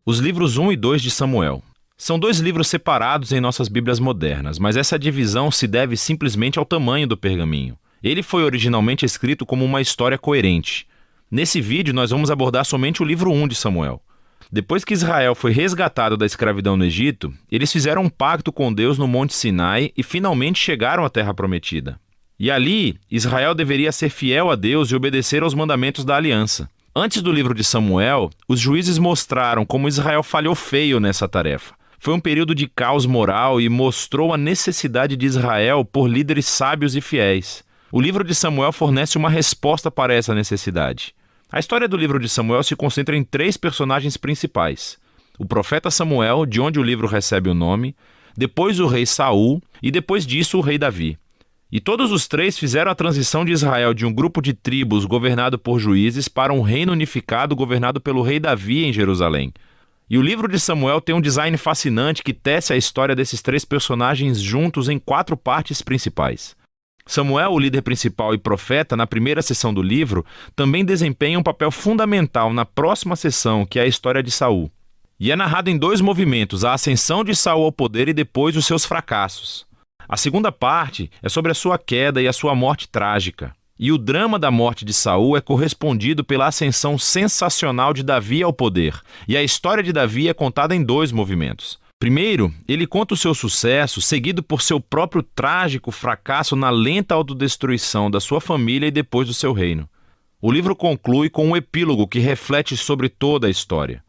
Os livros 1 e 2 de Samuel. São dois livros separados em nossas Bíblias modernas, mas essa divisão se deve simplesmente ao tamanho do pergaminho. Ele foi originalmente escrito como uma história coerente. Nesse vídeo, nós vamos abordar somente o livro 1 de Samuel. Depois que Israel foi resgatado da escravidão no Egito, eles fizeram um pacto com Deus no Monte Sinai e finalmente chegaram à Terra Prometida. E ali, Israel deveria ser fiel a Deus e obedecer aos mandamentos da aliança. Antes do livro de Samuel, os juízes mostraram como Israel falhou feio nessa tarefa. Foi um período de caos moral e mostrou a necessidade de Israel por líderes sábios e fiéis. O livro de Samuel fornece uma resposta para essa necessidade. A história do livro de Samuel se concentra em 3 personagens principais: o profeta Samuel, de onde o livro recebe o nome, depois o rei Saul e depois disso o rei Davi. E todos os 3 fizeram a transição de Israel de um grupo de tribos governado por juízes para um reino unificado governado pelo rei Davi em Jerusalém. E o livro de Samuel tem um design fascinante que tece a história desses 3 personagens juntos em 4 partes principais. Samuel, o líder principal e profeta, na primeira seção do livro, também desempenha um papel fundamental na próxima seção, que é a história de Saul. E é narrado em 2 movimentos: a ascensão de Saul ao poder e depois os seus fracassos. A segunda parte é sobre a sua queda e a sua morte trágica. E o drama da morte de Saul é correspondido pela ascensão sensacional de Davi ao poder. E a história de Davi é contada em 2 movimentos. Primeiro, ele conta o seu sucesso, seguido por seu próprio trágico fracasso na lenta autodestruição da sua família e depois do seu reino. O livro conclui com um epílogo que reflete sobre toda a história.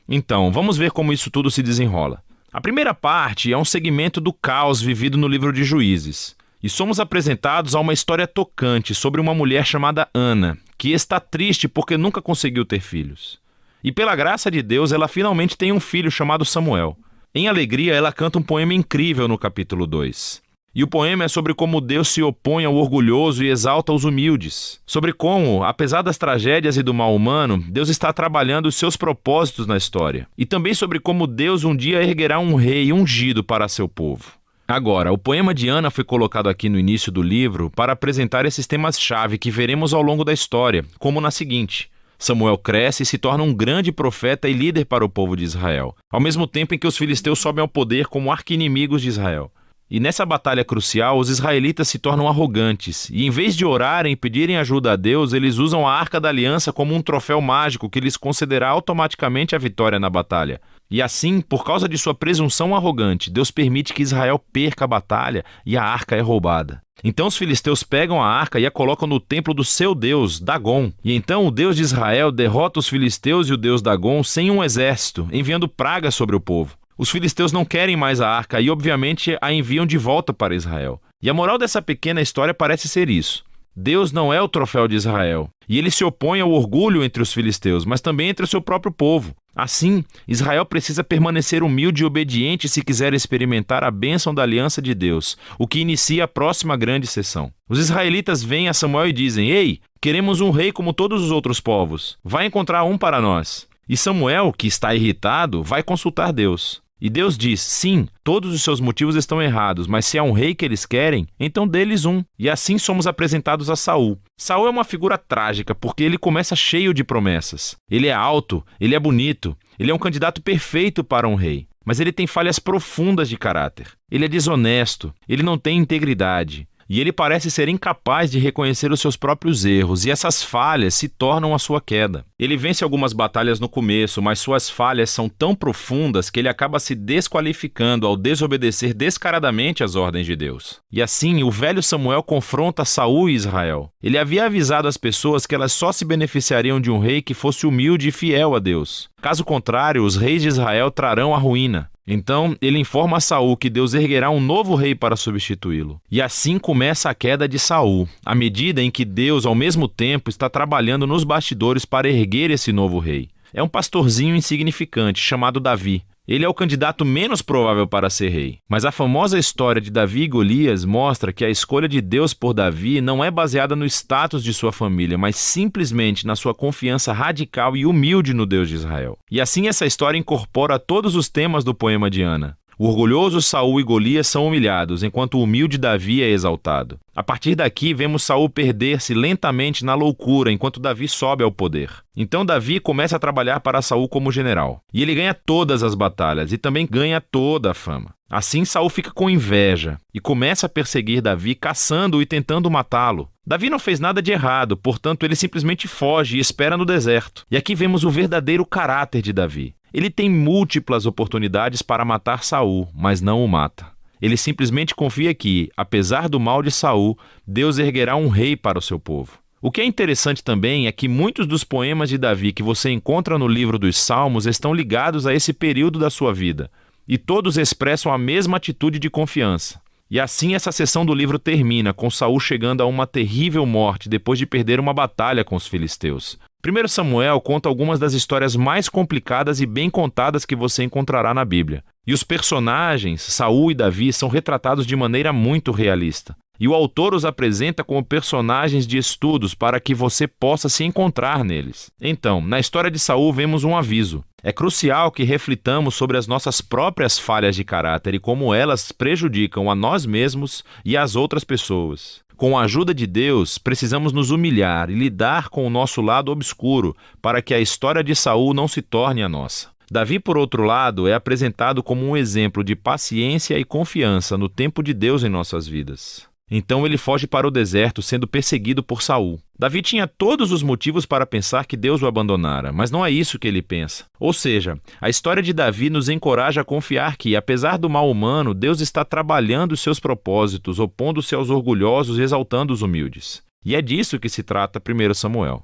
Então, vamos ver como isso tudo se desenrola. A primeira parte é um segmento do caos vivido no livro de Juízes. E somos apresentados a uma história tocante sobre uma mulher chamada Ana, que está triste porque nunca conseguiu ter filhos. E pela graça de Deus, ela finalmente tem um filho chamado Samuel. Em alegria, ela canta um poema incrível no capítulo 2. E o poema é sobre como Deus se opõe ao orgulhoso e exalta os humildes. Sobre como, apesar das tragédias e do mal humano, Deus está trabalhando os seus propósitos na história. E também sobre como Deus um dia erguerá um rei ungido para seu povo. Agora, o poema de Ana foi colocado aqui no início do livro para apresentar esses temas-chave que veremos ao longo da história, como na seguinte: Samuel cresce e se torna um grande profeta e líder para o povo de Israel, ao mesmo tempo em que os filisteus sobem ao poder como arqui-inimigos de Israel. E nessa batalha crucial, os israelitas se tornam arrogantes, e em vez de orarem e pedirem ajuda a Deus, eles usam a Arca da Aliança como um troféu mágico que lhes concederá automaticamente a vitória na batalha. E assim, por causa de sua presunção arrogante, Deus permite que Israel perca a batalha e a arca é roubada. Então os filisteus pegam a arca e a colocam no templo do seu deus, Dagom. E então o Deus de Israel derrota os filisteus e o deus Dagom sem um exército, enviando pragas sobre o povo. Os filisteus não querem mais a arca e, obviamente, a enviam de volta para Israel. E a moral dessa pequena história parece ser isso: Deus não é o troféu de Israel, e ele se opõe ao orgulho entre os filisteus, mas também entre o seu próprio povo. Assim, Israel precisa permanecer humilde e obediente se quiser experimentar a bênção da aliança de Deus, o que inicia a próxima grande sessão. Os israelitas vêm a Samuel e dizem: Ei, queremos um rei como todos os outros povos. Vai encontrar um para nós. E Samuel, que está irritado, vai consultar Deus. E Deus diz: sim, todos os seus motivos estão errados, mas se é um rei que eles querem, então dê-lhes um. E assim somos apresentados a Saul. Saul é uma figura trágica porque ele começa cheio de promessas. Ele é alto, ele é bonito, ele é um candidato perfeito para um rei. Mas ele tem falhas profundas de caráter. Ele é desonesto, ele não tem integridade. E ele parece ser incapaz de reconhecer os seus próprios erros, e essas falhas se tornam a sua queda. Ele vence algumas batalhas no começo, mas suas falhas são tão profundas que ele acaba se desqualificando ao desobedecer descaradamente às ordens de Deus. E assim, o velho Samuel confronta Saul e Israel. Ele havia avisado as pessoas que elas só se beneficiariam de um rei que fosse humilde e fiel a Deus. Caso contrário, os reis de Israel trarão a ruína. Então, ele informa a Saul que Deus erguerá um novo rei para substituí-lo. E assim começa a queda de Saul, à medida em que Deus, ao mesmo tempo, está trabalhando nos bastidores para erguer esse novo rei. É um pastorzinho insignificante, chamado Davi. Ele é o candidato menos provável para ser rei. Mas a famosa história de Davi e Golias mostra que a escolha de Deus por Davi não é baseada no status de sua família, mas simplesmente na sua confiança radical e humilde no Deus de Israel. E assim essa história incorpora todos os temas do poema de Ana. O orgulhoso Saul e Golias são humilhados, enquanto o humilde Davi é exaltado. A partir daqui, vemos Saul perder-se lentamente na loucura, enquanto Davi sobe ao poder. Então Davi começa a trabalhar para Saul como general. E ele ganha todas as batalhas e também ganha toda a fama. Assim, Saul fica com inveja e começa a perseguir Davi, caçando-o e tentando matá-lo. Davi não fez nada de errado, portanto ele simplesmente foge e espera no deserto. E aqui vemos o verdadeiro caráter de Davi. Ele tem múltiplas oportunidades para matar Saul, mas não o mata. Ele simplesmente confia que, apesar do mal de Saul, Deus erguerá um rei para o seu povo. O que é interessante também é que muitos dos poemas de Davi que você encontra no livro dos Salmos estão ligados a esse período da sua vida, e todos expressam a mesma atitude de confiança. E assim essa seção do livro termina, com Saul chegando a uma terrível morte depois de perder uma batalha com os filisteus. 1 Samuel conta algumas das histórias mais complicadas e bem contadas que você encontrará na Bíblia. E os personagens, Saul e Davi, são retratados de maneira muito realista. E o autor os apresenta como personagens de estudos para que você possa se encontrar neles. Então, na história de Saul vemos um aviso. É crucial que reflitamos sobre as nossas próprias falhas de caráter e como elas prejudicam a nós mesmos e às outras pessoas. Com a ajuda de Deus, precisamos nos humilhar e lidar com o nosso lado obscuro para que a história de Saul não se torne a nossa. Davi, por outro lado, é apresentado como um exemplo de paciência e confiança no tempo de Deus em nossas vidas. Então ele foge para o deserto, sendo perseguido por Saul. Davi tinha todos os motivos para pensar que Deus o abandonara, mas não é isso que ele pensa. Ou seja, a história de Davi nos encoraja a confiar que, apesar do mal humano, Deus está trabalhando os seus propósitos, opondo-se aos orgulhosos e exaltando os humildes. E é disso que se trata 1 Samuel.